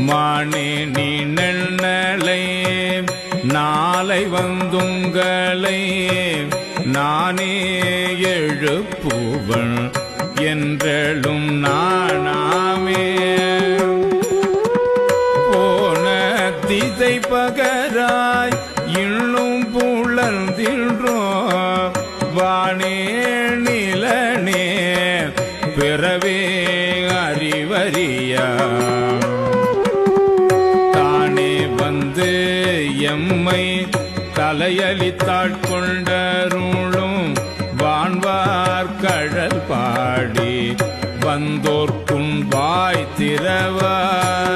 மானே நீ நெண்ணலை நாளை வந்துங்களை நானே எழுப்புவன் என்றெழும் நாணாமே போன திசை பகராய் இன்னும் புலர்ந்தின்றோ வானே நிலனே பிறவே அறிவறியா தானே வந்து எம்மை தலையளித்தாட்கொண்டருளும் வான்வார் கழல் பாடி வந்தோர்க்கும் வாய் திறவார்